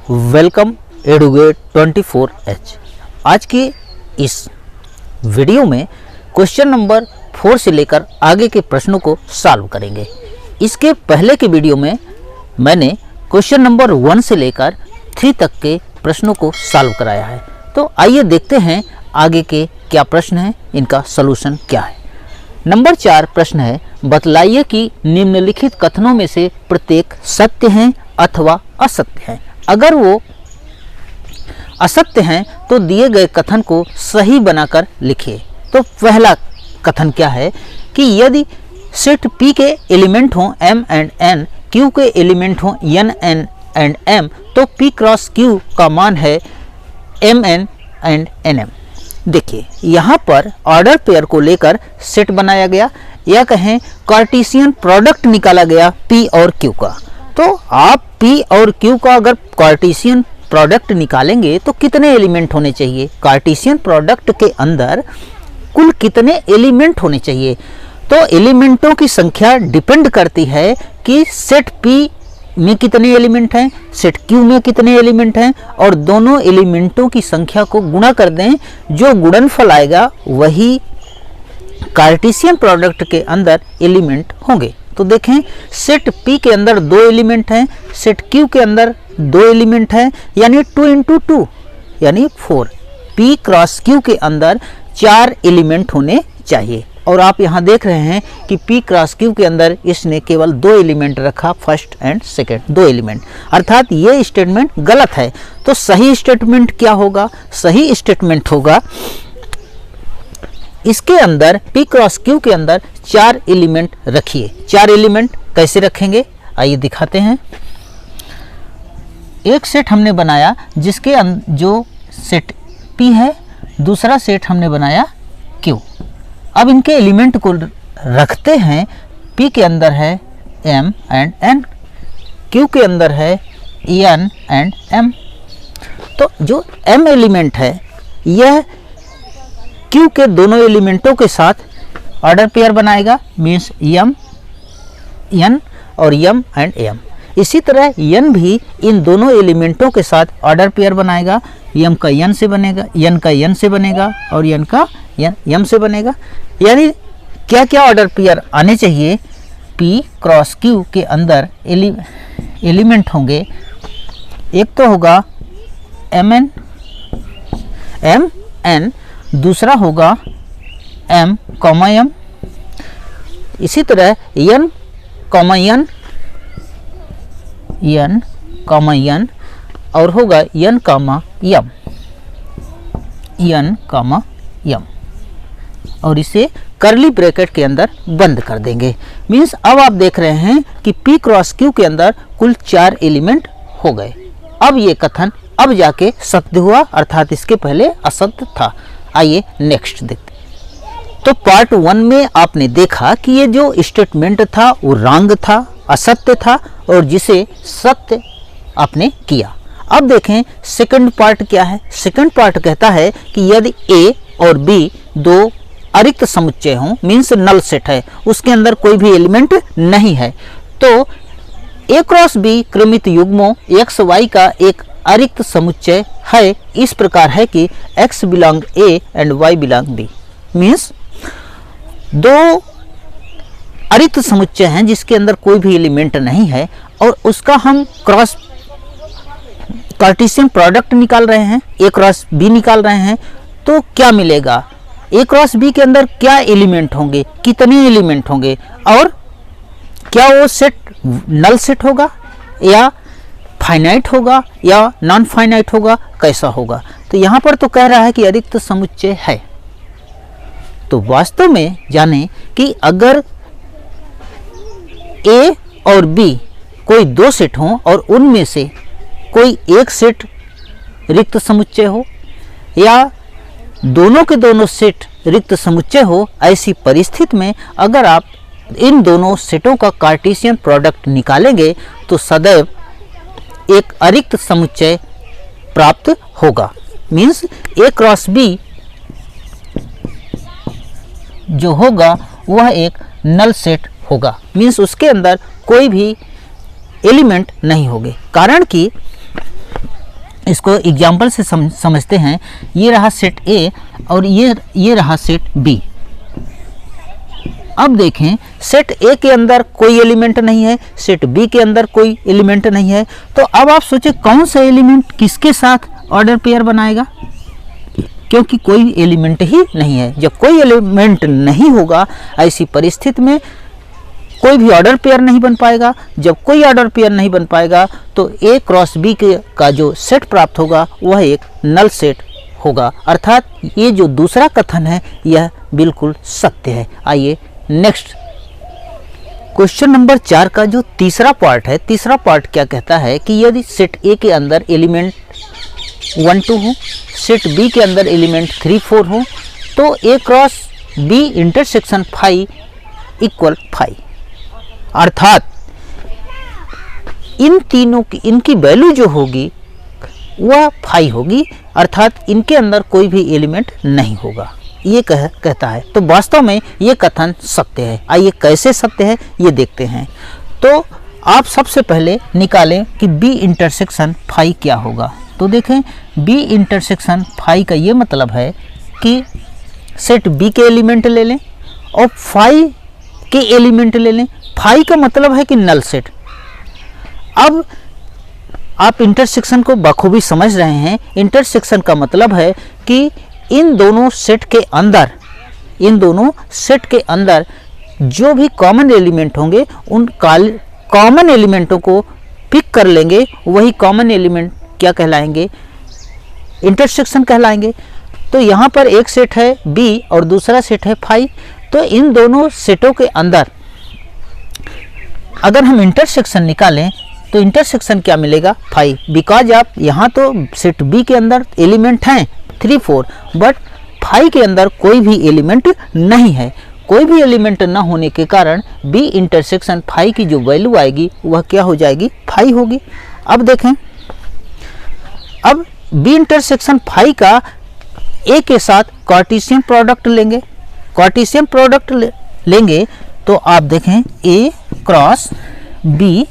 Welcome educate 24H। आज के इस वीडियो में क्वेश्चन नंबर 4 से लेकर आगे के प्रश्नों को सॉल्व करेंगे। इसके पहले के वीडियो में मैंने क्वेश्चन नंबर 1 से लेकर 3 तक के प्रश्नों को सॉल्व कराया है। तो आइए देखते हैं आगे के क्या प्रश्न हैं, इनका सलूशन क्या है। नंबर 4 प्रश्न है, बतलाइए कि निम्नलिखित कथनों में से प्रत्येक सत्य हैं अथवा असत्य हैं। अगर वो असत्य हैं तो दिए गए कथन को सही बनाकर लिखिए। तो पहला कथन क्या है कि यदि सेट P के एलिमेंट हों M एंड N, Q के एलिमेंट हों N एंड M, तो P क्रॉस Q का मान है MN एंड NM। देखिए यहाँ पर ऑर्डर पेयर को लेकर सेट बनाया गया, या कहें कार्टेशियन प्रोडक्ट निकाला गया P और Q का। तो आप P और Q का अगर कार्टेशियन प्रोडक्ट निकालेंगे तो कितने एलिमेंट होने चाहिए, कार्टेशियन प्रोडक्ट के अंदर कुल कितने एलिमेंट होने चाहिए। तो एलिमेंटों की संख्या डिपेंड करती है कि सेट P में कितने एलिमेंट हैं, सेट Q में कितने एलिमेंट हैं, और दोनों एलिमेंटों की संख्या को गुणा कर दें। जो गुणनफल आएगा वही कार्टेशियन प्रोडक्ट के अंदर एलिमेंट होंगे। तो देखें सेट P के अंदर 2 एलिमेंट हैं, सेट Q के अंदर 2 एलिमेंट हैं, यानी 2 × 2 यानी 4। P क्रॉस Q के अंदर 4 एलिमेंट होने चाहिए। और आप यहाँ देख रहे हैं कि P क्रॉस Q के अंदर इसने केवल 2 एलिमेंट रखा, फर्स्ट एंड सेकेंड 2 एलिमेंट, अर्थात ये स्टेटमेंट गलत है। तो सही स्टेटमेंट क्या होगा, सही स्टेटमेंट होगा इसके अंदर P क्रॉस Q के अंदर 4 एलिमेंट रखिए। 4 एलिमेंट कैसे रखेंगे आइए दिखाते हैं। एक सेट हमने बनाया जिसके जो सेट P है, दूसरा सेट हमने बनाया Q। अब इनके एलिमेंट को रखते हैं। P के अंदर है M एंड N, Q के अंदर है N एंड M। तो जो M एलिमेंट है यह Q के दोनों एलिमेंटों के साथ ऑर्डर पेयर बनाएगा, मीन्स M N और M एंड M। इसी तरह N भी इन दोनों एलिमेंटों के साथ ऑर्डर पेयर बनाएगा, M का N से बनेगा, N का N से बनेगा और N का M से बनेगा। यानी क्या क्या ऑर्डर पेयर आने चाहिए, P क्रॉस Q के अंदर एलिमेंट होंगे। एक तो होगा M N, दूसरा होगा M, इसी तरह N, N और होगा N, M और इसे करली ब्रैकेट के अंदर बंद कर देंगे। मीन्स अब आप देख रहे हैं कि P क्रॉस Q के अंदर कुल 4 एलिमेंट हो गए। अब ये कथन अब जाके सत्य हुआ, अर्थात इसके पहले असत्य था। आइए नेक्स्ट देखते। तो पार्ट 1 में आपने देखा कि ये जो स्टेटमेंट था वो रॉन्ग था, असत्य था, और जिसे सत्य आपने किया। अब देखें सेकंड पार्ट क्या है। सेकंड पार्ट कहता है कि यदि A और B 2 अरिक्त समुच्चय हों, मीन्स नल सेट है, उसके अंदर कोई भी एलिमेंट नहीं है, तो A cross B क्रमित युग्मों X Y का एक अरिक्त समुच्चय है। इस प्रकार है कि X belong A and Y belong B। Means 2 अरिक्त समुच्चय हैं जिसके अंदर कोई भी एलिमेंट नहीं है, और उसका हम क्रॉस कार्टेशियन प्रोडक्ट निकाल रहे हैं, A क्रॉस B निकाल रहे हैं। तो क्या मिलेगा, A क्रॉस B के अंदर क्या एलिमेंट होंगे, कितने एलिमेंट होंगे, और क्या वो सेट नल सेट होगा या फाइनाइट होगा या नॉन फाइनाइट होगा, कैसा होगा। तो यहाँ पर तो कह रहा है कि अरिक्त समुच्चय है। तो वास्तव में जाने कि अगर A और B कोई 2 सेट हों और उनमें से कोई एक सेट रिक्त समुच्चय हो, या दोनों के दोनों सेट रिक्त समुच्चय हो, ऐसी परिस्थिति में अगर आप इन दोनों सेटों का कार्टेशियन प्रोडक्ट निकालेंगे तो सदैव एक अरिक्त समुच्चय प्राप्त होगा। मीन्स A क्रॉस B जो होगा वह एक नल सेट होगा, मीन्स उसके अंदर कोई भी एलिमेंट नहीं होंगे। कारण कि इसको एग्जाम्पल से समझते हैं। ये रहा सेट ए और ये रहा सेट बी। अब देखें सेट ए के अंदर कोई एलिमेंट नहीं है, सेट बी के अंदर कोई एलिमेंट नहीं है। तो अब आप सोचें कौन सा एलिमेंट किसके साथ ऑर्डर पेयर बनाएगा, क्योंकि कोई एलिमेंट ही नहीं है। जब कोई एलिमेंट नहीं होगा ऐसी परिस्थिति में कोई भी ऑर्डर पेयर नहीं बन पाएगा। जब कोई ऑर्डर पेयर नहीं बन पाएगा तो ए क्रॉस बी का जो सेट प्राप्त होगा वह एक नल सेट होगा। अर्थात ये जो दूसरा कथन है यह बिल्कुल सत्य है। आइए नेक्स्ट क्वेश्चन नंबर 4 का जो तीसरा पार्ट है, तीसरा पार्ट क्या कहता है कि यदि सेट ए के अंदर एलिमेंट 1 2 हो, सेट बी के अंदर एलिमेंट 3 4 हो, तो A cross B intersection phi equals phi. अर्थात इन तीनों की इनकी वैल्यू जो होगी वह फाई होगी, अर्थात इनके अंदर कोई भी एलिमेंट नहीं होगा, ये कहता है। तो वास्तव में ये कथन सत्य है। आइए कैसे सत्य है ये देखते हैं। तो आप सबसे पहले निकालें कि बी इंटरसेक्शन फाई क्या होगा। तो देखें बी इंटरसेक्शन फाई का ये मतलब है कि सेट बी के एलिमेंट ले लें और फाई के एलिमेंट ले लें। फाई का मतलब है कि नल सेट। अब आप इंटरसेक्शन को बखूबी समझ रहे हैं। इंटरसेक्शन का मतलब है कि इन दोनों सेट के अंदर जो भी कॉमन एलिमेंट होंगे उन कॉमन एलिमेंटों को पिक कर लेंगे, वही कॉमन एलिमेंट क्या कहलाएंगे, इंटरसेक्शन कहलाएंगे। तो यहाँ पर एक सेट है बी और दूसरा सेट है फाई। तो इन दोनों सेटों के अंदर अगर हम इंटरसेक्शन निकालें तो इंटरसेक्शन क्या मिलेगा, फाई। बिकॉज आप यहाँ तो सेट बी के अंदर एलिमेंट हैं 3 4, बट फाई के अंदर कोई भी एलिमेंट नहीं है। कोई भी एलिमेंट न होने के कारण बी इंटरसेक्शन फाई की जो वैल्यू आएगी वह क्या हो जाएगी, फाई होगी। अब देखें, अब बी इंटरसेक्शन फाई का ए के साथ कार्टेशियन प्रोडक्ट लेंगे। कार्टेशियन प्रोडक्ट लेंगे तो आप देखें ए क्रॉस बी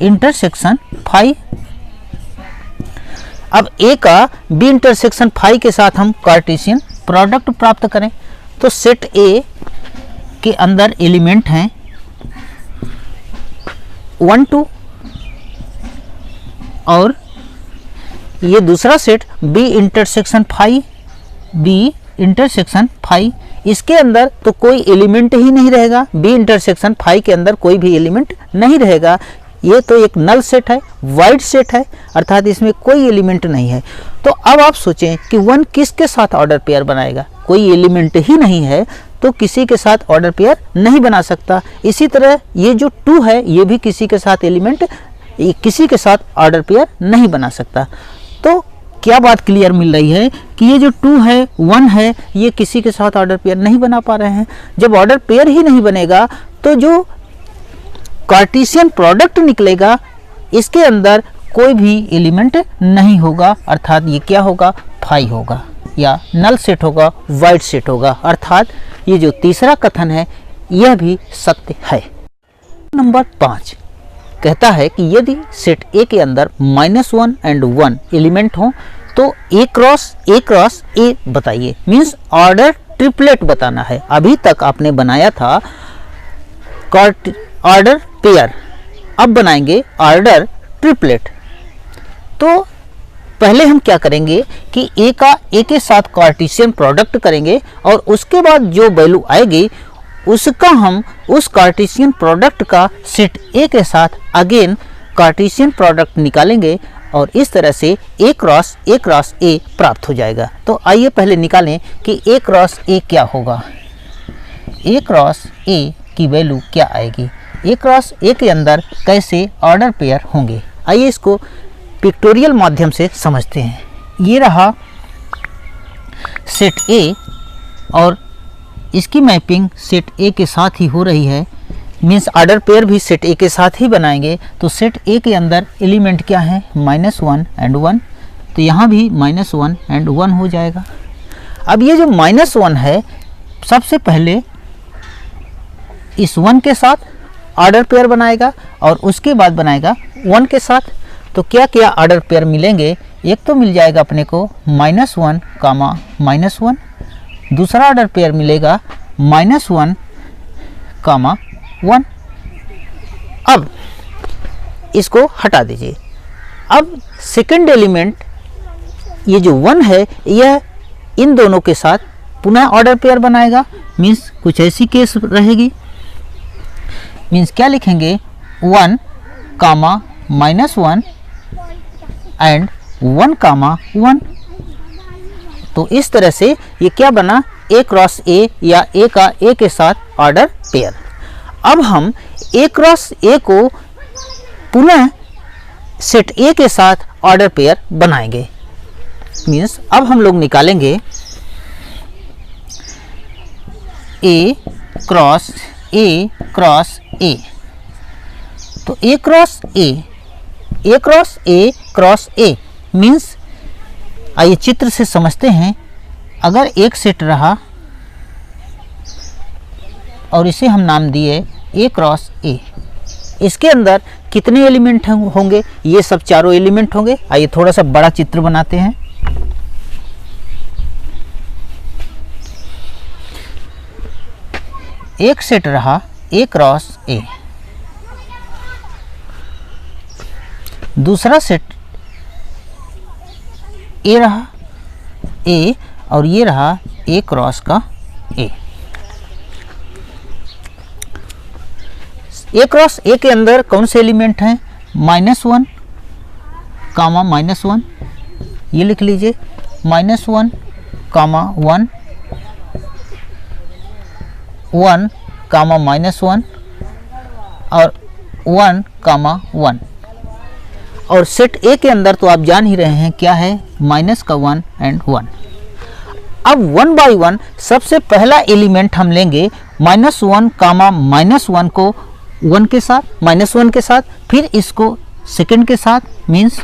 इंटरसेक्शन फाई। अब ए का बी इंटरसेक्शन फाई के साथ हम कार्टेशियन प्रोडक्ट प्राप्त करें तो सेट ए के अंदर एलिमेंट हैं 1 2 और ये दूसरा सेट बी इंटरसेक्शन फाई, इसके अंदर तो कोई एलिमेंट ही नहीं रहेगा। बी इंटरसेक्शन फाई के अंदर कोई भी एलिमेंट नहीं रहेगा। ये तो एक नल सेट है, वाइड सेट है, अर्थात इसमें कोई एलिमेंट नहीं है। तो अब आप सोचें कि 1 किसके साथ ऑर्डर पेयर बनाएगा, कोई एलिमेंट ही नहीं है तो किसी के साथ ऑर्डर पेयर नहीं बना सकता। इसी तरह ये जो 2 है ये भी किसी के साथ ऑर्डर पेयर नहीं बना सकता। तो क्या बात क्लियर मिल रही है कि ये जो 2 है 1 है ये किसी के साथ ऑर्डर पेयर नहीं बना पा रहे हैं। जब ऑर्डर पेयर ही नहीं बनेगा तो जो कार्टेशियन प्रोडक्ट निकलेगा इसके अंदर कोई भी एलिमेंट नहीं होगा, अर्थात ये क्या होगा, फाई होगा या नल सेट होगा, वाइड सेट होगा। अर्थात ये जो तीसरा कथन है यह भी सत्य है। नंबर 5 कहता है कि यदि सेट ए के अंदर -1 and 1 एलिमेंट हो तो ए क्रॉस ए बताइए, मीन्स ऑर्डर ट्रिपलेट बताना है। अभी तक आपने बनाया था ऑर्डर पेयर, अब बनाएंगे ऑर्डर ट्रिपलेट। तो पहले हम क्या करेंगे कि ए के साथ कार्टेशियन प्रोडक्ट करेंगे और उसके बाद जो वैल्यू आएगी उसका हम उस कार्टेशियन प्रोडक्ट का सेट ए के साथ अगेन कार्टेशियन प्रोडक्ट निकालेंगे और इस तरह से ए क्रॉस ए प्राप्त हो जाएगा। तो आइए पहले निकालें कि ए क्रॉस ए क्या होगा। ए क्रॉस ए की वैल्यू क्या आएगी, ए क्रॉस ए के अंदर कैसे ऑर्डर पेयर होंगे। आइए इसको पिक्टोरियल माध्यम से समझते हैं। ये रहा सेट ए और इसकी मैपिंग सेट ए के साथ ही हो रही है, मीन्स ऑर्डर पेयर भी सेट ए के साथ ही बनाएंगे। तो सेट ए के अंदर एलिमेंट क्या है, -1 and 1, तो यहाँ भी -1 and 1 हो जाएगा। अब ये जो -1 है सबसे पहले इस 1 के साथ ऑर्डर पेयर बनाएगा और उसके बाद बनाएगा 1 के साथ। तो क्या क्या ऑर्डर पेयर मिलेंगे, एक तो मिल जाएगा अपने को -1, -1, दूसरा ऑर्डर पेयर मिलेगा -1, -1। अब इसको हटा दीजिए। अब सेकंड एलिमेंट ये जो 1 है यह इन दोनों के साथ पुनः ऑर्डर पेयर बनाएगा। मीन्स कुछ ऐसी केस रहेगी। मीन्स क्या लिखेंगे 1, -1 एंड 1, 1। तो इस तरह से ये क्या बना, A क्रॉस A या A का A के साथ ऑर्डर पेयर। अब हम A क्रॉस A को पुनः सेट A के साथ ऑर्डर पेयर बनाएंगे। मीन्स अब हम लोग निकालेंगे A cross A cross A। तो A cross A, A cross A cross A means आइए चित्र से समझते हैं। अगर एक सेट रहा और इसे हम नाम दिए A क्रॉस A, इसके अंदर कितने एलिमेंट होंगे, ये सब चारों एलिमेंट होंगे। आइए थोड़ा सा बड़ा चित्र बनाते हैं। एक सेट रहा A क्रॉस A, दूसरा सेट A रहा A और ये रहा A क्रॉस का A। A क्रॉस A के अंदर कौन से एलिमेंट हैं, -1, -1, ये लिख लीजिए -1, -1, 1, -1 और 1, 1। और सेट A के अंदर तो आप जान ही रहे हैं क्या है, -1 एंड 1। अब 1 बाई 1 सबसे पहला एलिमेंट हम लेंगे -1, -1 को 1 के साथ, -1 के साथ, फिर इसको सेकंड के साथ, मीन्स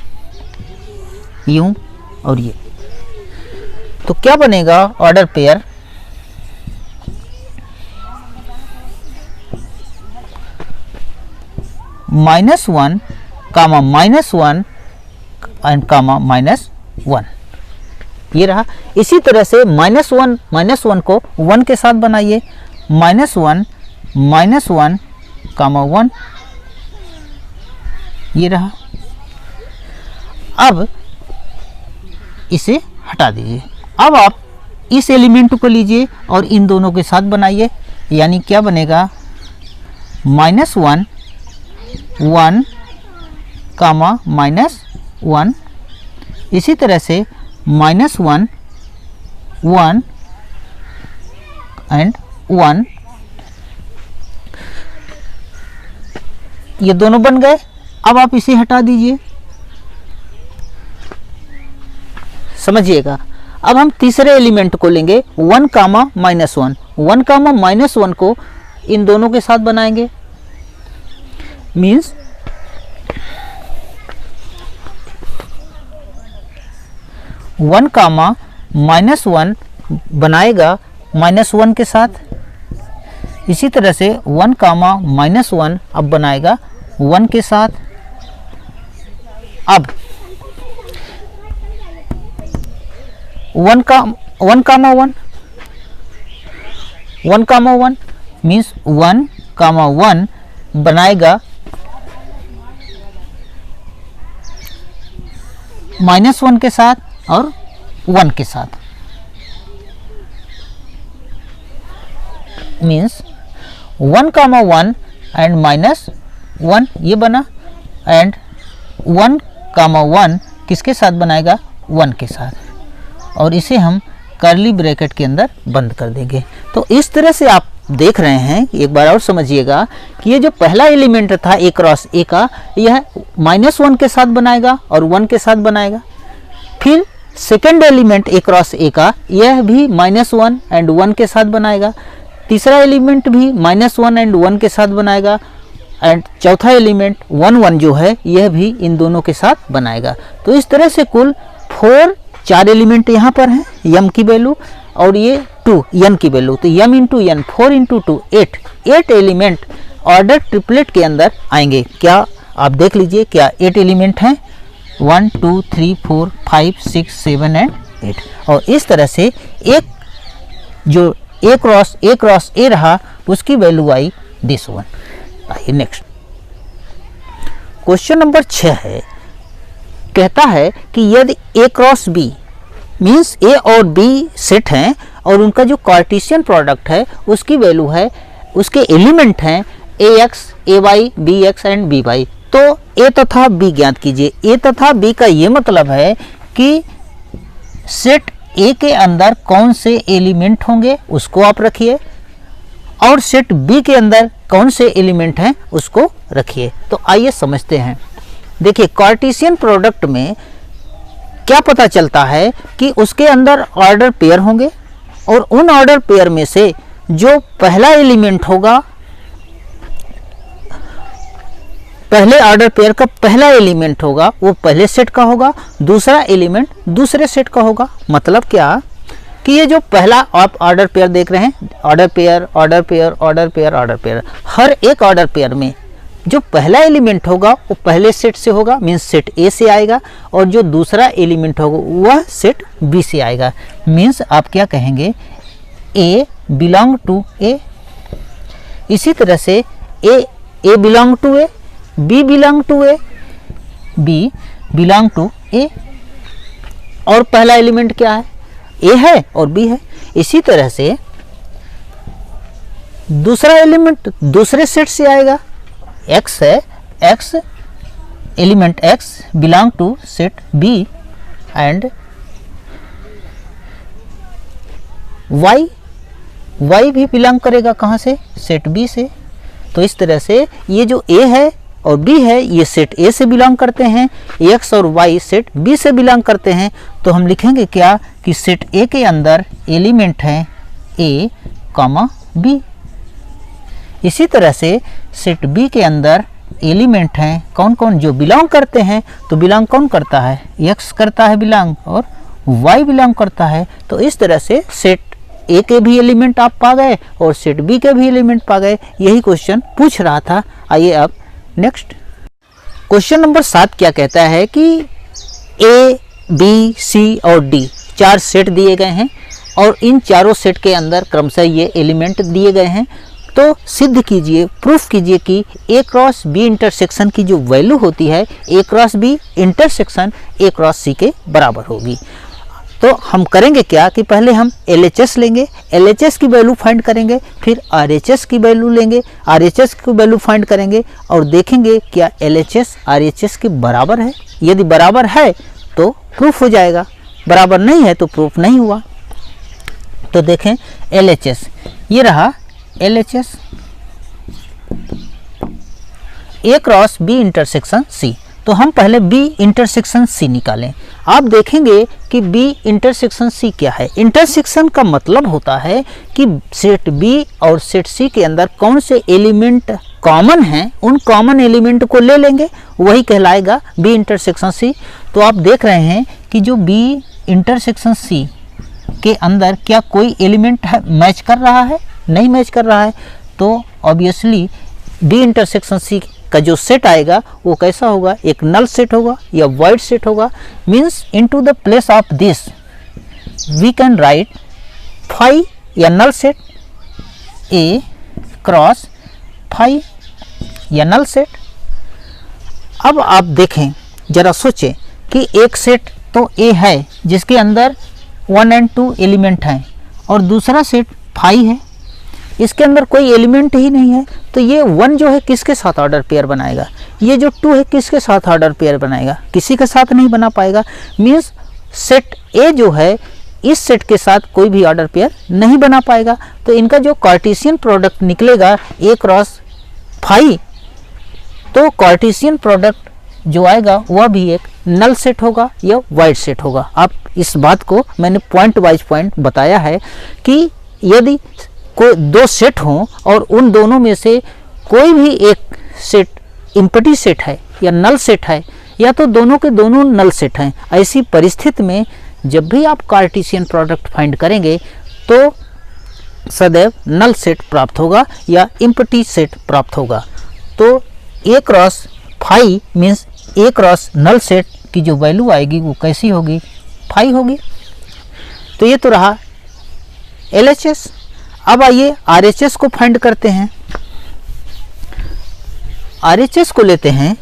यूं और ये। तो क्या बनेगा ऑर्डर पेयर -1, -1 एंड -1, ये रहा। इसी तरह से -1 को 1 के साथ बनाइए, -1, -1, 1, ये रहा। अब इसे हटा दीजिए। अब आप इस एलिमेंट को लीजिए और इन दोनों के साथ बनाइए, यानी क्या बनेगा -1, 1, -1। इसी तरह से -1, 1 एंड 1, ये दोनों बन गए। अब आप इसे हटा दीजिए, समझिएगा। अब हम तीसरे एलिमेंट को लेंगे 1, -1, 1, -1 को इन दोनों के साथ बनाएंगे। मीन्स 1, -1 बनाएगा -1 के साथ। इसी तरह से 1, -1 अब बनाएगा 1 के साथ। अब 1, 1 मीन्स 1, 1 बनाएगा -1 के साथ और 1 के साथ। मीन्स 1, 1 एंड -1 ये बना, एंड 1, 1 किसके साथ बनाएगा, 1 के साथ। और इसे हम कर्ली ब्रैकेट के अंदर बंद कर देंगे। तो इस तरह से आप देख रहे हैं, एक बार और समझिएगा कि ये जो पहला एलिमेंट था A क्रॉस A का, यह -1 के साथ बनाएगा और 1 के साथ बनाएगा। फिर second element A cross A का, यह भी -1 एंड 1 के साथ बनाएगा। तीसरा एलिमेंट भी -1 एंड 1 के साथ बनाएगा। एंड चौथा एलिमेंट 1, 1 जो है, यह भी इन दोनों के साथ बनाएगा। तो इस तरह से कुल 4 एलिमेंट यहाँ पर हैं, m की वैल्यू, और ये 2 n की वैल्यू। तो m into n, 4 into 2, 8 element order triplet के अंदर आएंगे। क्या आप देख लीजिए, क्या 8 एलिमेंट हैं। 1 2 3 4 5 6 7 एंड 8। और इस तरह से एक जो ए क्रॉस ए रहा उसकी वैल्यू आई दिस वन। आइए नेक्स्ट क्वेश्चन नंबर 6 है, कहता है कि यदि ए क्रॉस बी मीन्स ए और बी सेट हैं और उनका जो कार्टेशियन प्रोडक्ट है उसकी वैल्यू है, उसके एलिमेंट हैं A X A Y B X and B Y. तो ए तथा बी ज्ञात कीजिए। ए तथा बी का ये मतलब है कि सेट ए के अंदर कौन से एलिमेंट होंगे उसको आप रखिए और सेट बी के अंदर कौन से एलिमेंट हैं उसको रखिए। तो आइए समझते हैं। देखिए कार्टेशियन प्रोडक्ट में क्या पता चलता है कि उसके अंदर ऑर्डर पेयर होंगे और उन ऑर्डर पेयर में से जो पहला एलिमेंट होगा, पहले ऑर्डर पेयर का पहला एलिमेंट होगा वो पहले सेट का होगा, दूसरा एलिमेंट दूसरे सेट का होगा। मतलब क्या कि ये जो पहला आप ऑर्डर पेयर देख रहे हैं, order pair order pair order pair order pair, हर एक ऑर्डर पेयर में जो पहला एलिमेंट होगा वो पहले सेट से होगा मीन्स सेट ए से आएगा और जो दूसरा एलिमेंट होगा वह सेट बी से आएगा। मीन्स आप क्या कहेंगे, ए बिलोंग टू ए। इसी तरह से A belong to A, B belong to A, B belong to A. और पहला एलिमेंट क्या है, ए है और बी है। इसी तरह से दूसरा एलिमेंट दूसरे सेट से आएगा, एक्स है, X element X belong to set B and Y भी बिलोंग करेगा कहाँ से, सेट बी से। तो इस तरह से ये जो ए है और बी है ये सेट ए से बिलोंग करते हैं, एक्स और वाई सेट बी से बिलोंग करते हैं। तो हम लिखेंगे क्या कि सेट ए के अंदर एलिमेंट हैं ए कॉमा बी। इसी तरह से सेट बी के अंदर एलिमेंट हैं कौन कौन, जो बिलोंग करते हैं। तो बिलोंग कौन करता है, एक्स करता है बिलोंग और वाई बिलोंग करता है। तो इस तरह से सेट ए के भी एलिमेंट आप पा गए और सेट बी के भी एलिमेंट पा गए। यही क्वेश्चन पूछ रहा था। आइए अब नेक्स्ट क्वेश्चन नंबर 7 क्या कहता है कि ए बी सी और डी 4 सेट दिए गए हैं और इन चारों सेट के अंदर क्रमशः ये एलिमेंट दिए गए हैं। तो सिद्ध कीजिए, प्रूफ कीजिए कि ए क्रॉस बी इंटरसेक्शन की जो वैल्यू होती है A cross B intersection A cross C के बराबर होगी। तो हम करेंगे क्या कि पहले हम LHS लेंगे, LHS की वैल्यू फाइंड करेंगे, फिर RHS की वैल्यू लेंगे, RHS की वैल्यू फाइंड करेंगे और देखेंगे क्या LHS RHS के बराबर है। यदि बराबर है तो प्रूफ हो जाएगा, बराबर नहीं है तो प्रूफ नहीं हुआ। तो देखें LHS, ये रहा LHS ए क्रॉस बी इंटरसेक्शन सी। तो हम पहले बी इंटरसेक्शन सी निकालें। आप देखेंगे कि बी इंटरसेक्शन सी क्या है। इंटरसेक्शन का मतलब होता है कि सेट बी और सेट सी के अंदर कौन से एलिमेंट कॉमन हैं, उन कॉमन एलिमेंट को ले लेंगे, वही कहलाएगा बी इंटरसेक्शन सी। तो आप देख रहे हैं कि जो बी इंटरसेक्शन सी के अंदर क्या कोई एलिमेंट मैच कर रहा है, नहीं मैच कर रहा है। तो ऑब्वियसली बी इंटरसेक्शन सी का जो सेट आएगा वो कैसा होगा, एक नल सेट होगा या वाइड सेट होगा। Means into the place of this we can write phi या null set A cross phi या नल सेट। अब आप देखें, जरा सोचें कि एक सेट तो ए है जिसके अंदर 1 और 2 एलिमेंट हैं और दूसरा सेट फाई है, इसके अंदर कोई एलिमेंट ही नहीं है। तो ये 1 जो है किसके साथ ऑर्डर पेयर बनाएगा, ये जो 2 है किसके साथ ऑर्डर पेयर बनाएगा, किसी के साथ नहीं बना पाएगा। मीन्स सेट ए जो है इस सेट के साथ कोई भी ऑर्डर पेयर नहीं बना पाएगा। तो इनका जो कार्टेशियन प्रोडक्ट निकलेगा ए क्रॉस फाई, तो कार्टेशियन प्रोडक्ट जो आएगा वह भी एक नल सेट होगा या वाइड सेट होगा। आप इस बात को मैंने पॉइंट वाइज पॉइंट बताया है कि यदि कोई 2 सेट हों और उन दोनों में से कोई भी एक सेट इम्पटी सेट है या नल सेट है या तो दोनों के दोनों नल सेट हैं, ऐसी परिस्थिति में जब भी आप कार्टेशियन प्रोडक्ट फाइंड करेंगे तो सदैव नल सेट प्राप्त होगा या इम्पटी सेट प्राप्त होगा। तो A cross phi means A cross null set इसकी जो वैल्यू आएगी वो कैसी होगी, 5 होगी। तो ये तो रहा LHS। अब आइए RHS को फाइंड करते हैं। RHS को लेते हैं।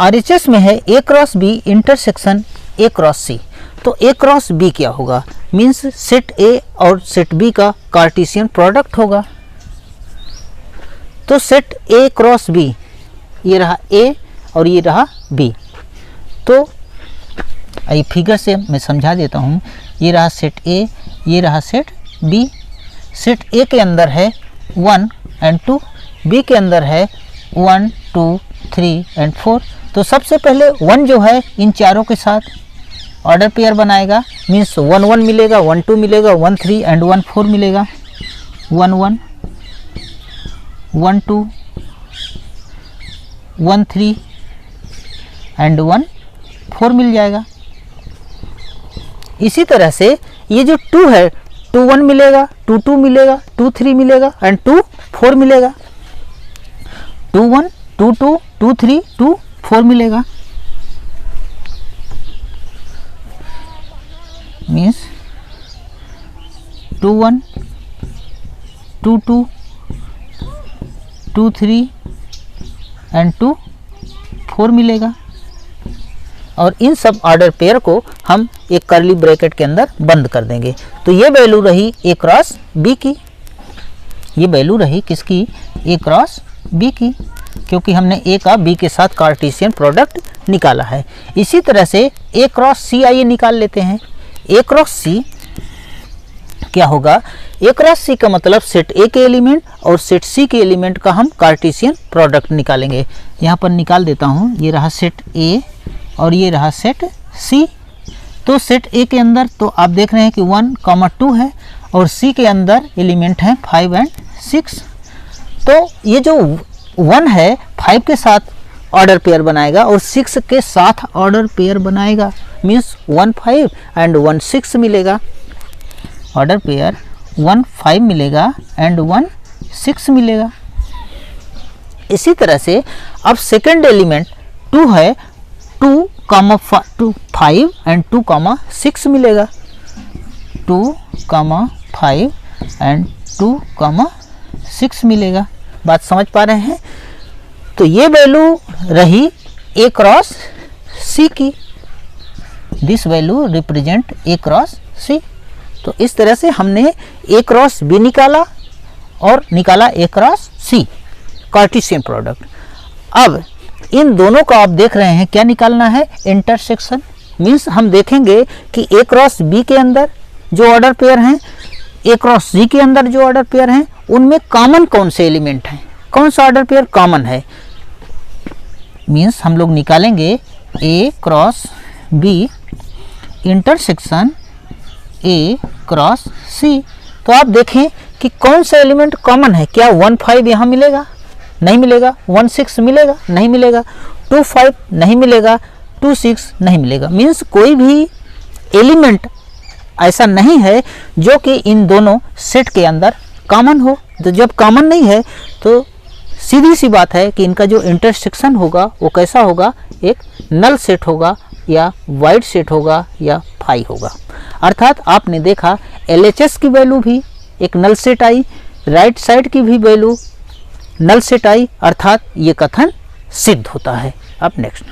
RHS में है A cross B intersection A cross C। तो A क्रॉस B क्या होगा, मीन्स सेट A और सेट B का कार्टेशियन प्रोडक्ट होगा। तो सेट A क्रॉस B, ये रहा A और ये रहा B। तो ये फिगर से मैं समझा देता हूँ। ये रहा सेट A, ये रहा सेट B। सेट A के अंदर है 1 एंड 2, B के अंदर है 1 2 3 एंड 4। तो सबसे पहले 1 जो है इन चारों के साथ ऑर्डर पेयर बनाएगा, मीन्स 1 1 मिलेगा, 1 2 मिलेगा, 1 3 एंड 1 4 मिलेगा। 1 1 1 2 1 3 एंड 1 4 मिल जाएगा। इसी तरह से ये जो 2 है, 2 1 मिलेगा, 2 2 मिलेगा, 2 3 मिलेगा एंड 2 4 मिलेगा। 2 1 2 2 2 3 2 4 मिलेगा, मीन्स 2 1 2 2 2 3 एंड 2 4 मिलेगा। और इन सब ऑर्डर पेयर को हम एक कर्ली ब्रैकेट के अंदर बंद कर देंगे। तो ये वैल्यू रही A क्रॉस B की, ये वैल्यू रही किसकी, A क्रॉस B की, क्योंकि हमने A का B के साथ कार्टेशियन प्रोडक्ट निकाला है। इसी तरह से A क्रॉस C आइए निकाल लेते हैं। A क्रॉस C क्या होगा, A क्रॉस C का मतलब सेट A के एलिमेंट और सेट C के एलिमेंट का हम कार्टेशियन प्रोडक्ट निकालेंगे। यहाँ पर निकाल देता हूँ। ये रहा सेट A और ये रहा सेट C। तो सेट A के अंदर तो आप देख रहे हैं कि 1 2 है और C के अंदर एलिमेंट हैं 5 एंड 6। तो ये जो 1 है 5 के साथ ऑर्डर पेयर बनाएगा और 6 के साथ ऑर्डर पेयर बनाएगा, मीन्स 1 5 एंड 1 6 मिलेगा। ऑर्डर पेयर 1 5 मिलेगा एंड 1 6 मिलेगा। इसी तरह से अब सेकेंड एलिमेंट 2 है, 2 5 एंड 2 6 मिलेगा। 2 5 एंड 2 6 मिलेगा। बात समझ पा रहे हैं? तो ये वैल्यू रही A क्रॉस C की। This value represent A cross C। तो इस तरह से हमने A क्रॉस B निकाला और निकाला A cross C Cartesian product. अब इन दोनों का आप देख रहे हैं क्या निकालना है, इंटरसेक्शन। मीन्स हम देखेंगे कि A क्रॉस B के अंदर जो ऑर्डर पेयर हैं, A क्रॉस C के अंदर जो ऑर्डर पेयर हैं, उनमें कॉमन कौन से एलिमेंट हैं, कौन सा ऑर्डर पेयर कॉमन है। मीन्स हम लोग निकालेंगे A cross B intersection A cross C। तो आप देखें कि कौन सा एलिमेंट कॉमन है। क्या 1 5 यहाँ मिलेगा, नहीं मिलेगा। 1 6 मिलेगा, नहीं मिलेगा। 2 5 नहीं मिलेगा, 2 6 नहीं मिलेगा। मीन्स कोई भी एलिमेंट ऐसा नहीं है जो कि इन दोनों सेट के अंदर कॉमन हो। तो जब कॉमन नहीं है तो सीधी सी बात है कि इनका जो इंटरसेक्शन होगा वो कैसा होगा, एक नल सेट होगा या वाइड सेट होगा या फाई होगा। अर्थात आपने देखा LHS की वैल्यू भी एक नल सेट आई, राइट साइड की भी वैल्यू नल सेट आई, अर्थात ये कथन सिद्ध होता है। अब नेक्स्ट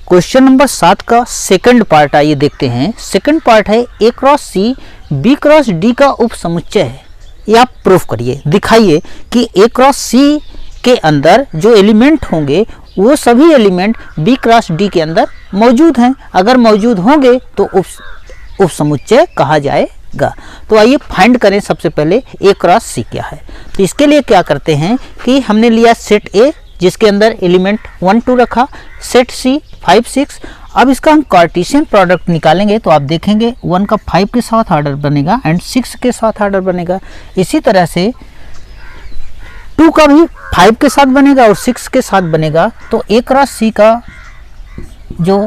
क्वेश्चन नंबर 7 का सेकंड पार्ट आइए देखते हैं। सेकंड पार्ट है A cross C B cross D का उप समुच्चय है। ये आप प्रूफ करिए, दिखाइए कि A क्रॉस C के अंदर जो एलिमेंट होंगे वो सभी एलिमेंट B क्रॉस D के अंदर मौजूद हैं। अगर मौजूद होंगे तो उप समुच्चय कहा जाएगा। तो आइए फाइंड करें सबसे पहले A क्रॉस C क्या है। तो इसके लिए क्या करते हैं कि हमने लिया सेट A जिसके अंदर एलिमेंट 1 2 रखा, सेट C 5 6। अब इसका हम कार्टेशियन प्रोडक्ट निकालेंगे तो आप देखेंगे 1 का 5 के साथ ऑर्डर बनेगा एंड 6 के साथ ऑर्डर बनेगा। इसी तरह से 2 का भी 5 के साथ बनेगा और 6 के साथ बनेगा। तो A क्रॉस C का जो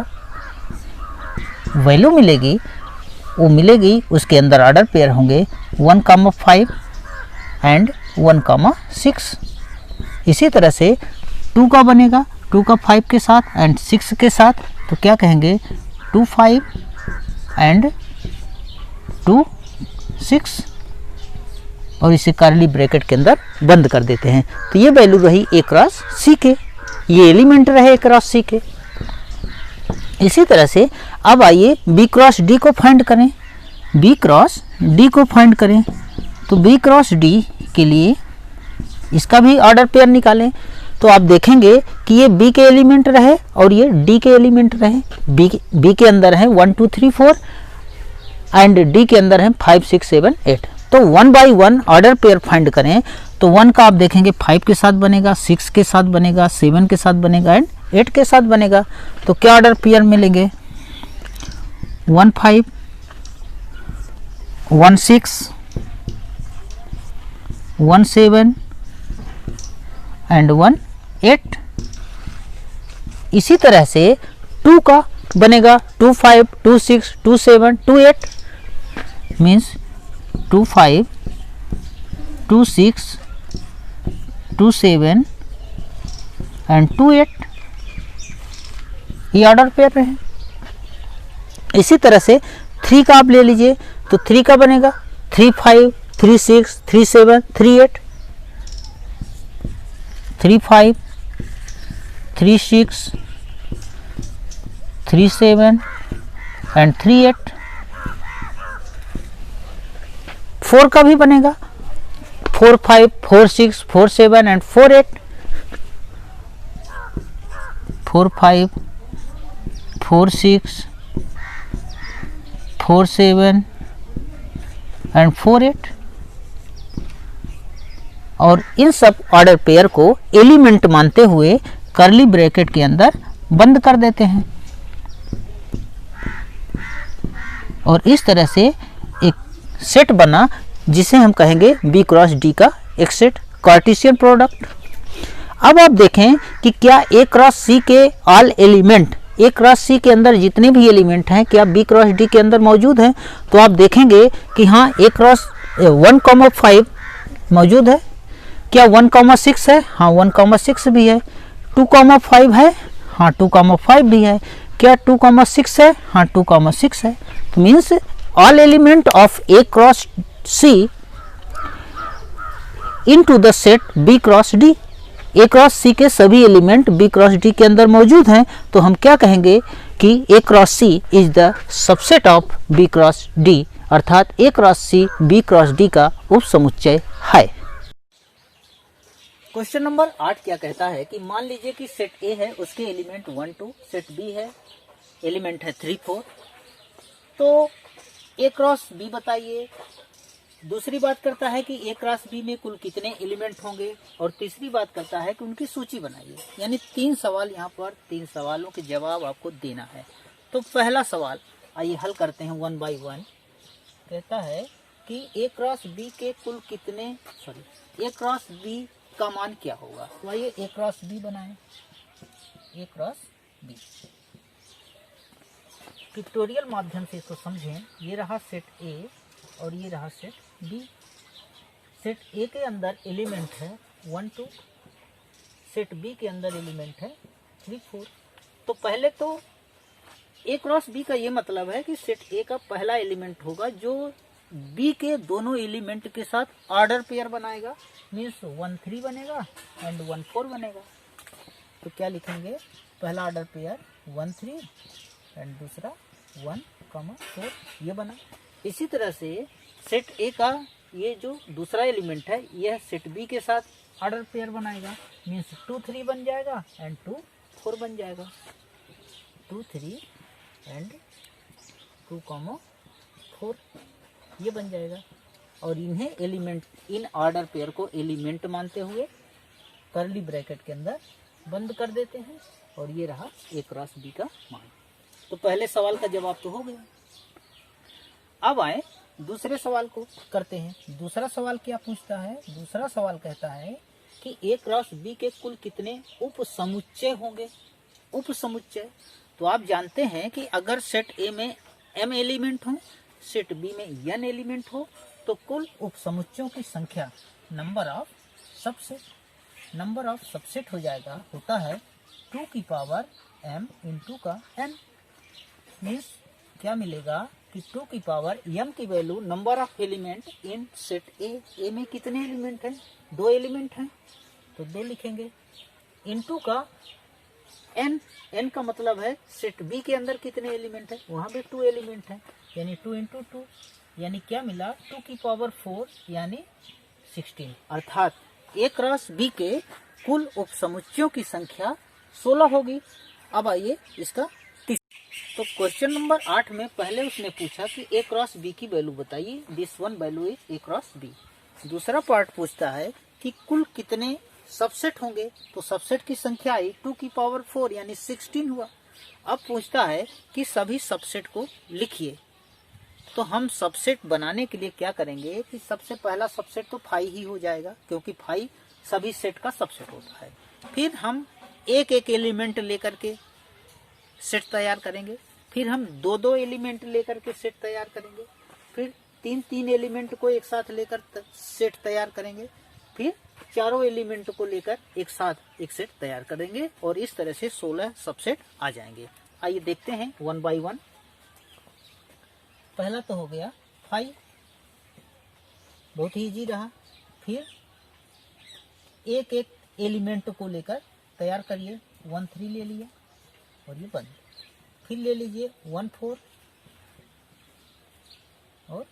वैल्यू मिलेगी वो मिलेगी, उसके अंदर ऑर्डर पेयर होंगे 1 5 एंड 1 6। इसी तरह से 2 का बनेगा 2 का 5 के साथ एंड 6 के साथ, तो क्या कहेंगे 2 5 एंड 2 6 और इसे कर्ली ब्रैकेट के अंदर बंद कर देते हैं। तो ये वैल्यू रही ए क्रॉस सी के, ये एलिमेंट रहे ए क्रॉस सी के। इसी तरह से अब आइए बी क्रॉस डी को फाइंड करें। बी क्रॉस डी को फाइंड करें तो बी क्रॉस डी के लिए इसका भी ऑर्डर पेयर निकालें। तो आप देखेंगे कि ये बी के एलिमेंट रहे और ये डी के एलिमेंट रहे। बी के अंदर है 1 2 3 4 एंड डी के अंदर है 5 6 7 8। तो 1 बाई 1 ऑर्डर पेयर फाइंड करें तो 1 का आप देखेंगे 5 के साथ बनेगा, 6 के साथ बनेगा, 7 के साथ बनेगा एंड 8 के साथ बनेगा। तो क्या ऑर्डर पेयर मिलेंगे 1 5 1 6 1 7 एंड 1 8। इसी तरह से 2 का बनेगा 2 5 2 6 2 7 2 8 मीन्स 2 5 2 6 2 7 एंड 2 8, ये ऑर्डर पेयर रहे। इसी तरह से 3 का आप ले लीजिए तो 3 का बनेगा 3 5 3 6 3 7 3 8 3 5 3 6 3 7 एंड 3 8। 4 का भी बनेगा 4 5 4 6 4 7 एंड 4 8 4 5 4 6 4 7 एंड 4 8। और इन सब ऑर्डर पेयर को एलिमेंट मानते हुए कर्ली ब्रैकेट के अंदर बंद कर देते हैं। और इस तरह से एक सेट बना जिसे हम कहेंगे बी क्रॉस डी का एक सेट, कार्टेशियन प्रोडक्ट। अब आप देखें कि क्या ए क्रॉस सी के ऑल एलिमेंट, ए क्रॉस सी के अंदर जितने भी एलिमेंट हैं क्या बी क्रॉस डी के अंदर मौजूद हैं। तो आप देखेंगे कि हाँ ए क्रॉस 1,5 मौजूद है। क्या 1,6 है, हाँ 1,6 भी है। 2,5 है, हाँ 2,5 भी है। क्या 2,6 है, हाँ 2,6 है। तो means all element of A cross C into the set B cross D, A cross C के सभी एलिमेंट बी क्रॉस डी के अंदर मौजूद हैं। तो हम क्या कहेंगे कि A cross C is the subset of B cross D, अर्थात A cross C B cross D का उप समुच्चय है। क्वेश्चन नंबर 8 क्या कहता है कि मान लीजिए कि सेट ए है, उसके एलिमेंट 1 2, सेट बी है, एलिमेंट है 3 4। तो ए क्रॉस बी बताइए। दूसरी बात करता है कि ए क्रॉस बी में कुल कितने एलिमेंट होंगे, और तीसरी बात करता है कि उनकी सूची बनाइए। यानी 3 सवाल, यहाँ पर 3 सवालों के जवाब आपको देना है। तो पहला सवाल आइए हल करते हैं 1 बाई 1। कहता है कि ए क्रॉस बी के कुल कितने, ए क्रॉस बी का मान क्या होगा। तो आइए ए क्रॉस बी बनाएं। ए क्रॉस बी पिक्टोरियल माध्यम से इसको समझें। ये रहा सेट ए और ये रहा सेट बी। सेट ए के अंदर एलिमेंट है 1 2, सेट बी के अंदर एलिमेंट है 3 4। तो पहले तो ए क्रॉस बी का ये मतलब है कि सेट ए का पहला एलिमेंट होगा जो बी के दोनों एलिमेंट के साथ ऑर्डर पेयर बनाएगा। मीन्स 1 3 बनेगा एंड 1 4 बनेगा। तो क्या लिखेंगे, पहला ऑर्डर पेयर 1 3 एंड दूसरा 1 4, ये बना। इसी तरह से सेट ए का ये जो दूसरा एलिमेंट है यह सेट बी के साथ ऑर्डर पेयर बनाएगा। मीन्स 2 3 बन जाएगा एंड 2 4 बन जाएगा। 2 3 एंड 2 4 ये बन जाएगा। और इन्हें एलिमेंट, इन ऑर्डर पेयर को एलिमेंट मानते हुए कर्ली ब्रैकेट के अंदर बंद कर देते हैं। और ये रहा ए क्रॉस बी का मान। तो पहले सवाल का जवाब तो हो गया। अब आए दूसरे सवाल को करते हैं। दूसरा सवाल क्या पूछता है, दूसरा सवाल कहता है कि ए क्रॉस बी के कुल कितने उप समुच्चय होंगे। उप समुच्चय तो आप जानते हैं कि अगर सेट ए में m एलिमेंट हो, सेट बी में n एलिमेंट हो, तो कुल उप समुच्चयों की संख्या नंबर ऑफ सबसेट हो जाएगा, होता है 2 की पावर m इंटू का n। मीन्स क्या मिलेगा कि 2 की पावर m की value number of element in set ए में कितने एलिमेंट हैं? 2 एलिमेंट हैं, तो 2 लिखेंगे। इंटू का n का मतलब है सेट बी के अंदर कितने एलिमेंट हैं? वहां भी 2 एलिमेंट हैं, यानी 2 इंटू 2, यानी क्या मिला? 2 की पावर 4 यानी 16। अर्थात ए क्रॉस बी के कुल उपसमुच्चयों की संख्या 16 होगी। अब आइए इसका तो क्वेश्चन नंबर 8 में पहले उसने पूछा कि ए क्रॉस बी की वैल्यू बताइए, this one value is A cross B. दूसरा पार्ट पूछता है कि कुल कितने सबसेट होंगे, तो सबसेट की संख्या आई 2 की पावर 4 यानी 16 हुआ। अब पूछता है कि सभी सबसेट को लिखिए, तो हम सबसेट बनाने के लिए क्या करेंगे कि सबसे पहला सबसेट तो 5 ही हो जाएगा, क्योंकि 5 सभी सेट का सबसेट होता है। फिर हम एक एक एलिमेंट लेकर के सेट तैयार करेंगे, फिर हम 2-2 एलिमेंट लेकर के सेट तैयार करेंगे, फिर 3-3 एलिमेंट को एक साथ लेकर सेट तैयार करेंगे, फिर चारों एलिमेंट को लेकर एक साथ एक सेट तैयार करेंगे, और इस तरह से 16 सबसेट आ जाएंगे। आइए देखते हैं 1 बाई 1। पहला तो हो गया 5, बहुत ही इजी रहा। फिर एक एक एलिमेंट को लेकर तैयार करिए, 1 3 ले लिया और ये बंद। फिर ले लीजिए 1 4 और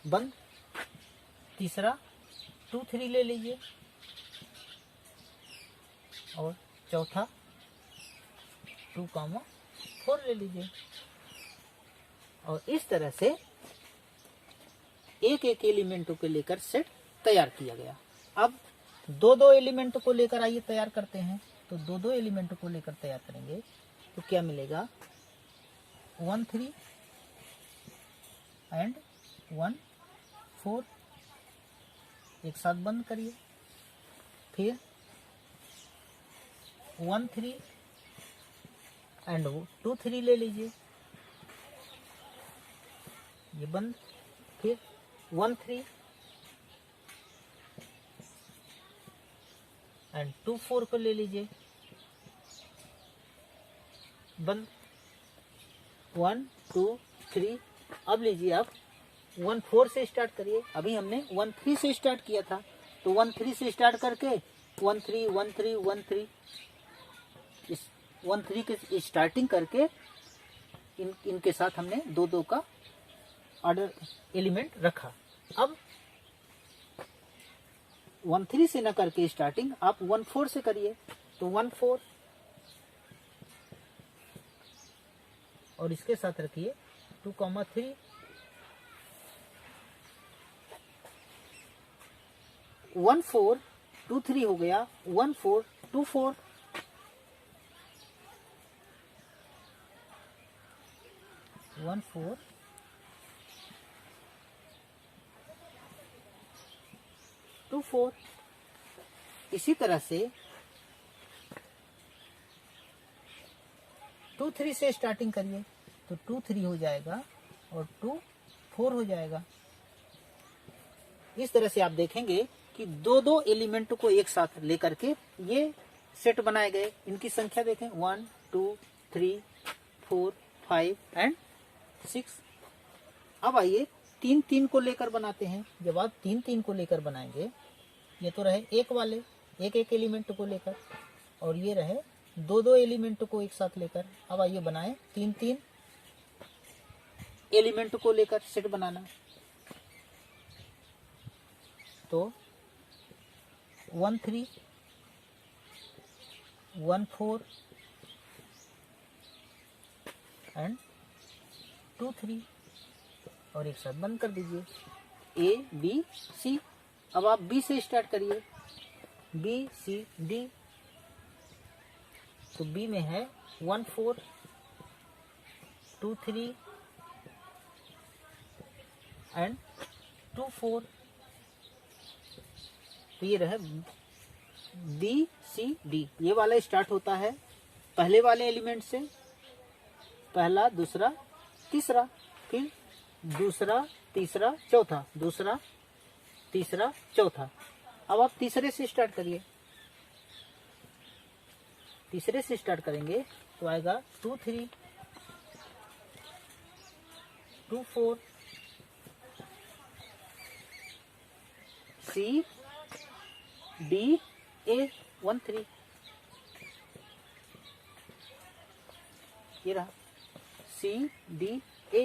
बंद। तीसरा 2 3 ले लीजिए और चौथा 2 4 ले लीजिए, और इस तरह से एक एक एलिमेंटों को लेकर सेट तैयार किया गया। अब 2-2 एलिमेंट को लेकर आइए तैयार करते हैं, तो 2-2 एलिमेंट को लेकर तैयार करेंगे तो क्या मिलेगा? 1 3 एंड 1 4 एक साथ बंद करिए। फिर 1 3 एंड 2 3 ले लीजिए, ये बंद। फिर 1 3 एंड 2 4 को ले लीजिए, बंद। 1 2 3। अब लीजिए आप 1 4 से स्टार्ट करिए। अभी हमने 1 3 से स्टार्ट किया था, तो 1 3 से स्टार्ट करके 1 3 1 3 1 3, इस 1 3 के स्टार्टिंग करके इनके साथ हमने 2-2 का ऑर्डर एलिमेंट रखा। अब 1 3 से न करके स्टार्टिंग आप 1 4 से करिए, तो 1 4 और इसके साथ रखिए 2 3, 1 4 2 3 हो गया, 1 4 2 4, 1 4 2 4। इसी तरह से 2 3 से स्टार्टिंग करिए, तो 2 3 हो जाएगा और 2 4 हो जाएगा। इस तरह से आप देखेंगे कि 2-2 एलिमेंट को एक साथ लेकर के ये सेट बनाए गए। इनकी संख्या देखें 1 2 3 4 5 एंड 6। अब आइए 3-3 को लेकर बनाते हैं। जब आप 3-3 को लेकर बनाएंगे, ये तो रहे एक वाले एक एक एलिमेंट को लेकर, और ये रहे 2-2 एलिमेंट को एक साथ लेकर। अब आइए बनाएं 3-3 एलिमेंट को लेकर सेट बनाना। तो 1 3 1 4 एंड 2 3 और एक साथ बंद कर दीजिए। A B C। अब आप B से स्टार्ट करिए, B C D। तो B में है 1 4 2 3 एंड 2 4। तो ये रहा B C D। ये वाला स्टार्ट होता है पहले वाले एलिमेंट से, पहला दूसरा तीसरा, फिर दूसरा तीसरा चौथा, दूसरा तीसरा चौथा। अब आप तीसरे से स्टार्ट करिए, तीसरे से स्टार्ट करेंगे तो आएगा 2 3 2 4 C D A 1 3, ये रहा C D A।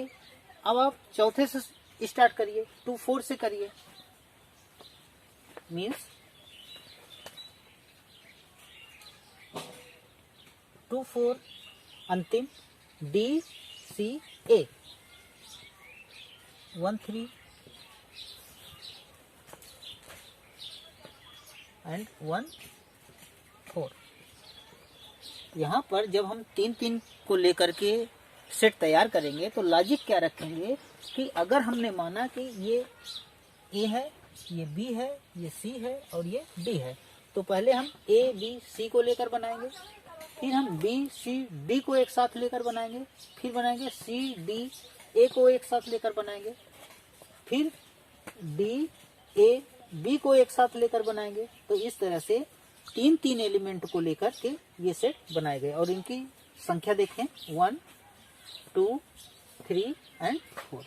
अब आप चौथे से स्टार्ट करिए, 2 4 से करिए, मीन्स 2 4 अंतिम D C A 1 3 एंड 1 4। यहाँ पर जब हम 3 3 को लेकर के सेट तैयार करेंगे तो लॉजिक क्या रखेंगे कि अगर हमने माना कि ये ए है, ये बी है, ये सी है और ये डी है, तो पहले हम ए बी सी को लेकर बनाएंगे, फिर हम बी सी डी को एक साथ लेकर बनाएंगे, फिर बनाएंगे सी डी ए को एक साथ लेकर बनाएंगे, फिर डी ए बी को एक साथ लेकर बनाएंगे। तो इस तरह से 3 3 एलिमेंट को लेकर के ये सेट बनाए गए और इनकी संख्या देखें 1 2 3 एंड 4।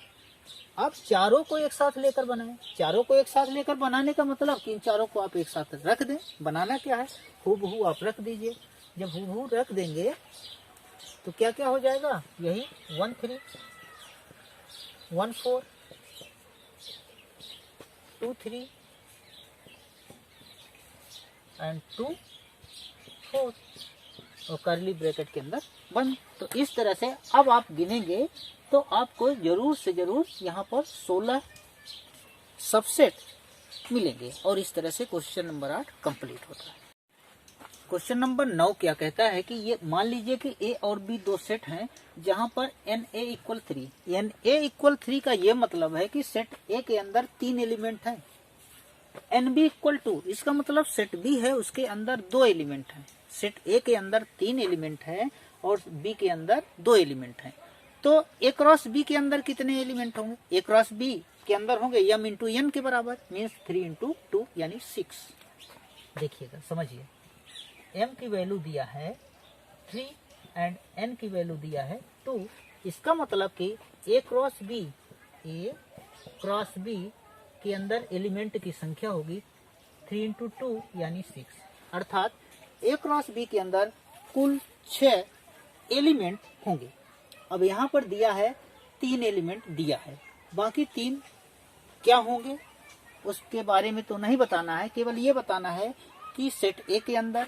आप चारों को एक साथ लेकर बनाएं। चारों को एक साथ लेकर बनाने का मतलब कि इन चारों को आप एक साथ रख दें। बनाना क्या है, हूबहू आप रख दीजिए। जब हूबहू रख देंगे तो क्या क्या हो जाएगा, यही 1 3 1 4 2 3 एंड 2 4 और करली ब्रैकेट के अंदर बंद। तो इस तरह से अब आप गिनेंगे तो आपको जरूर से जरूर यहाँ पर 16 सबसेट मिलेंगे और इस तरह से क्वेश्चन नंबर 8 कंप्लीट होता है। क्वेश्चन नंबर 9 क्या कहता है कि ये मान लीजिए कि ए और बी दो सेट हैं जहाँ पर N A equal 3। N A equal 3 का ये मतलब है कि सेट ए के अंदर 3 एलिमेंट हैं। एन बी इक्वल 2 इसका मतलब सेट बी है उसके अंदर 2 एलिमेंट हैं। सेट ए के अंदर 3 एलिमेंट है और बी के अंदर 2 एलिमेंट हैं। तो ए क्रॉस बी के अंदर कितने एलिमेंट होंगे, ए क्रॉस बी के अंदर होंगे m इंटू एन के बराबर, मीन्स 3 इंटू 2 यानी 6। देखिएगा समझिए, m की वैल्यू दिया है 3 एंड n की वैल्यू दिया है 2। इसका मतलब कि ए क्रॉस बी के अंदर एलिमेंट की संख्या होगी 3 इंटू 2 यानी 6। अर्थात ए क्रॉस बी के अंदर कुल 6 एलिमेंट होंगे। अब यहाँ पर दिया है 3 एलिमेंट दिया है, बाकी 3 क्या होंगे उसके बारे में तो नहीं बताना है, केवल ये बताना है कि सेट ए के अंदर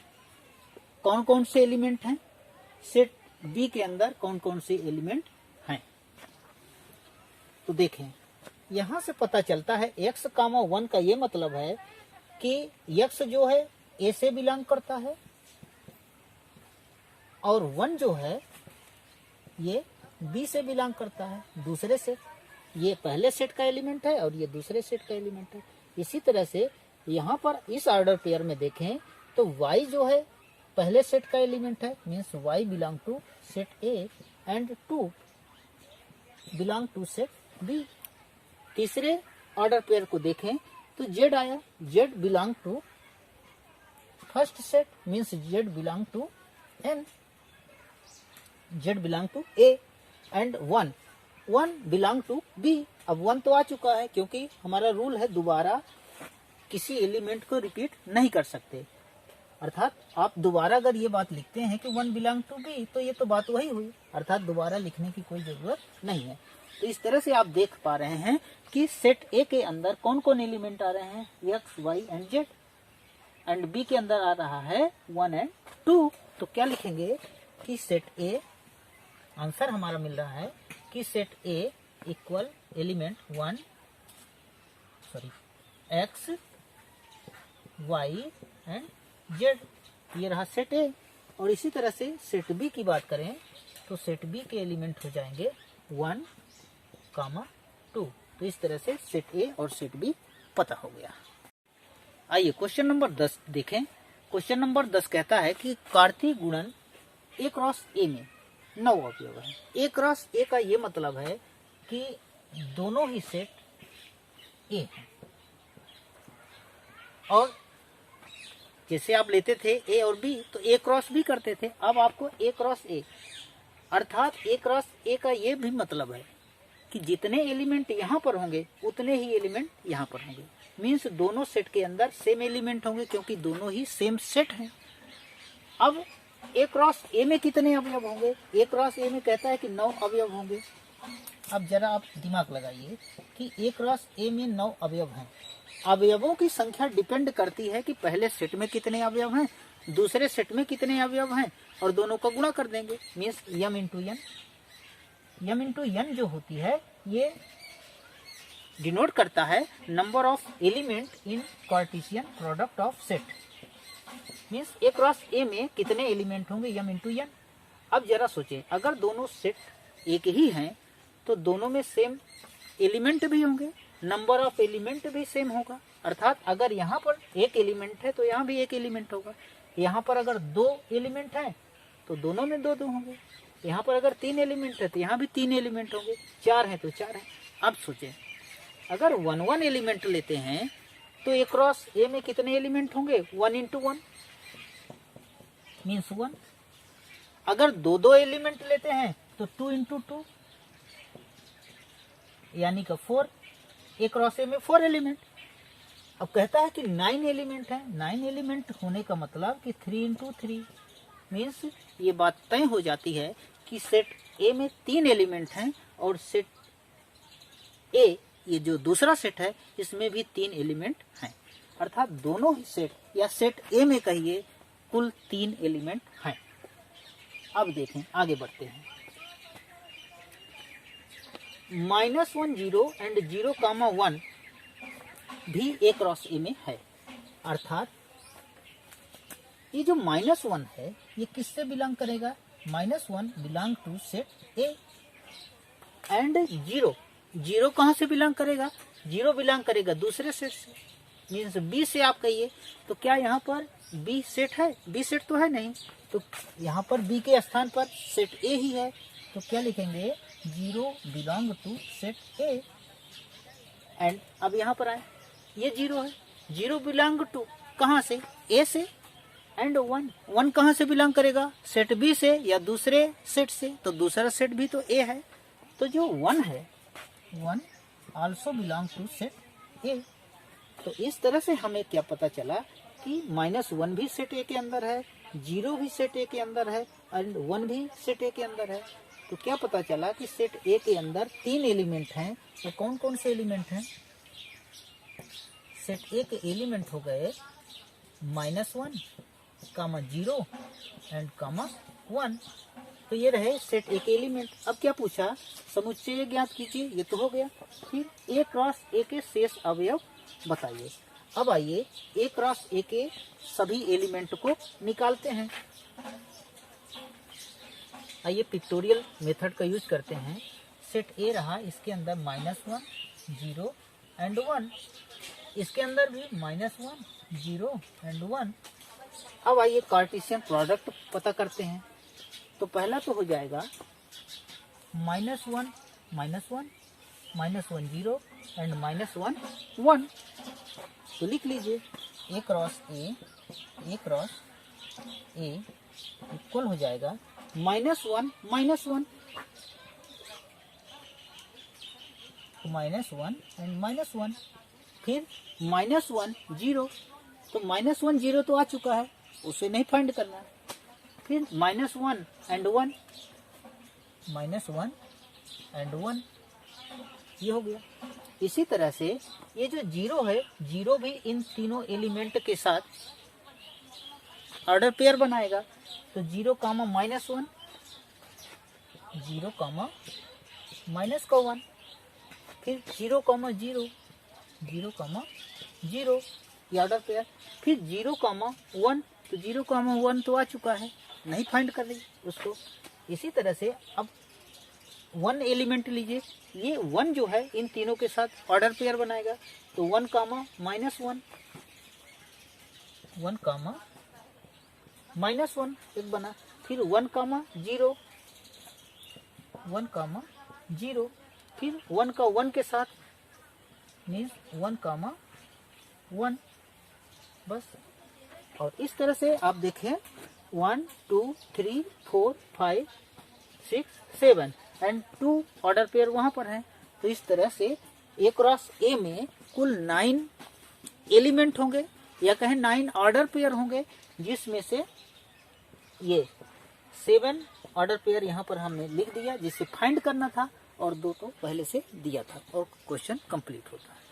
कौन कौन से एलिमेंट हैं, सेट बी के अंदर कौन कौन से एलिमेंट हैं। तो देखें यहां से पता चलता है x, 1 का ये मतलब है कि x जो है a से बिलोंग करता है और 1 जो है ये b से बिलोंग करता है। दूसरे सेट, ये पहले सेट का एलिमेंट है और ये दूसरे सेट का एलिमेंट है। इसी तरह से यहाँ पर इस ऑर्डर पेयर में देखें तो y जो है पहले सेट का एलिमेंट है, means y belong to set A and 2 belong to set B। तीसरे ऑर्डर पेयर को देखें तो z आया, z belong to first set, means z belong to n, z belong to A and 1 belong to B। अब 1 तो आ चुका है क्योंकि हमारा रूल है दोबारा किसी एलिमेंट को रिपीट नहीं कर सकते। अर्थात आप दोबारा अगर ये बात लिखते हैं कि 1 बिलोंग टू बी तो ये तो बात वही हुई, अर्थात दोबारा लिखने की कोई जरूरत नहीं है। तो इस तरह से आप देख पा रहे हैं कि सेट ए के अंदर कौन कौन एलिमेंट आ रहे हैं, X Y and Z, and B के अंदर आ रहा है 1 एंड 2। तो क्या लिखेंगे कि सेट ए, आंसर हमारा मिल रहा है कि set A equal element X Y and Z, ये रहा सेट ए। और इसी तरह से सेट बी की बात करें तो सेट बी के एलिमेंट हो जाएंगे 1, 2। तो इस तरह से सेट ए और सेट बी पता हो गया। आइए क्वेश्चन नंबर 10 देखें। क्वेश्चन नंबर 10 कहता है कि कार्तीय गुणन ए क्रॉस ए में 9 अवयव है। ए क्रॉस ए का ये मतलब है कि दोनों ही सेट ए हैं और जैसे आप लेते थे ए और बी तो ए क्रॉस बी करते थे, अब आपको ए क्रॉस ए, अर्थात ए क्रॉस ए का ये भी मतलब है कि जितने एलिमेंट यहाँ पर होंगे उतने ही एलिमेंट यहाँ पर होंगे। मीन्स दोनों सेट के अंदर सेम एलिमेंट होंगे क्योंकि दोनों ही सेम सेट हैं। अब ए क्रॉस ए में कितने अवयव होंगे? ए क्रॉस ए में कहता है कि 9 अवयव होंगे। अब जरा आप दिमाग लगाइए कि ए क्रॉस ए में 9 अवयव हैं। अवयवों की संख्या डिपेंड करती है कि पहले सेट में कितने अवयव हैं, दूसरे सेट में कितने अवयव हैं, और दोनों का गुणा कर देंगे। Means M into N. M into N जो होती है ये डिनोट करता है number of element in Cartesian product of set. Means A cross ए में कितने एलिमेंट होंगे, यम इंटू एन। अब जरा सोचें, अगर दोनों सेट एक ही हैं तो दोनों में सेम एलिमेंट भी होंगे, नंबर ऑफ एलिमेंट भी सेम होगा। अर्थात अगर यहाँ पर एक एलिमेंट है तो यहाँ भी एक एलिमेंट होगा। यहाँ पर अगर 2 एलिमेंट हैं तो दोनों में 2 होंगे। यहाँ पर अगर 3 एलिमेंट है तो यहाँ भी 3 एलिमेंट होंगे। 4 है तो 4 है। अब सोचें, अगर 1 एलिमेंट लेते हैं तो ए क्रॉस ए में कितने एलिमेंट होंगे? 1 इंटू 1 मीन्स 1। अगर 2 एलिमेंट लेते हैं तो 2 इंटू 2 यानी कि 4। ए क्रॉस ए में 4 एलिमेंट। अब कहता है कि 9 एलिमेंट है। 9 एलिमेंट होने का मतलब कि 3 इंटू 3 मीन्स ये बात तय हो जाती है कि सेट ए में 3 एलिमेंट हैं और सेट ए, ये जो दूसरा सेट है, इसमें भी 3 एलिमेंट हैं। अर्थात दोनों ही सेट या सेट ए में कहिए कुल 3 एलिमेंट हैं। अब देखें, आगे बढ़ते हैं। -1 0 एंड 0, 1 भी ए क्रॉस ए में है। अर्थात ये जो -1 है ये किससे बिलोंग करेगा? -1 belong to set A. And 0 कहाँ से बिलोंग करेगा? 0 बिलोंग करेगा दूसरे सेट से। मीन्स बी से आप कहिए तो क्या यहाँ पर बी सेट है? बी सेट तो है नहीं, तो यहाँ पर बी के स्थान पर सेट ए ही है, तो क्या लिखेंगे? 0 belong to set A. And अब यहाँ पर आए, ये 0 है, 0 बिलोंग टू कहाँ से? ए से। एंड 1 कहाँ से बिलोंग करेगा? सेट बी से या दूसरे सेट से, तो दूसरा सेट भी तो ए है, तो जो 1 है 1 also belong to set A. तो इस तरह से हमें क्या पता चला कि -1 भी सेट ए के अंदर है, 0 भी सेट ए के अंदर है, एंड 1 भी सेट ए के अंदर है। तो क्या पता चला कि सेट ए के अंदर 3 एलिमेंट हैं। तो कौन कौन से एलिमेंट हैं? सेट ए के एलिमेंट हो गए -1, 0 एंड 1। तो ये रहे सेट ए के एलिमेंट। अब क्या पूछा? समुच्चय ज्ञात कीजिए, ये तो हो गया। फिर ए क्रॉस ए के शेष अवयव बताइए। अब आइए ए क्रॉस ए के सभी एलिमेंट को निकालते हैं। आइए पिक्टोरियल मेथड का यूज करते हैं। सेट ए रहा, इसके अंदर -1 0 एंड 1, इसके अंदर भी -1 0 एंड 1। अब आइए कार्टेशियन प्रोडक्ट पता करते हैं। तो पहला तो हो जाएगा -1 -1 -1 0 एंड -1 1। तो लिख लीजिए ए क्रॉस ए इक्वल हो जाएगा -1 -1 एंड -1। फिर -1 0, तो -1 0 तो आ चुका है, उसे नहीं फाइंड करना है। फिर -1 एंड 1 -1 एंड 1, ये हो गया। इसी तरह से ये जो 0 है, 0 भी इन तीनों एलिमेंट के साथ ऑर्डर पेयर बनाएगा। तो 0, -1 0, -1, फिर 0, 0 0, 0, ये ऑर्डर पेयर। फिर 0, 1, तो 0, 1 तो आ चुका है, नहीं फाइंड कर रही उसको। इसी तरह से अब 1 एलिमेंट लीजिए, ये 1 जो है इन तीनों के साथ ऑर्डर पेयर बनाएगा। तो 1, -1 -1 एक बना। फिर 1, 0 1, 0, फिर 1 का 1 के साथ मीन्स 1, 1 बस। और इस तरह से आप देखें 1 2 3 4 5 6 7 एंड 2 ऑर्डर पेयर वहां पर है। तो इस तरह से ए क्रॉस ए में कुल 9 एलिमेंट होंगे या कहें 9 ऑर्डर पेयर होंगे, जिसमें से ये 7 ऑर्डर पेयर यहाँ पर हमने लिख दिया जिसे फाइंड करना था और 2 तो पहले से दिया था और क्वेश्चन कंप्लीट होता है।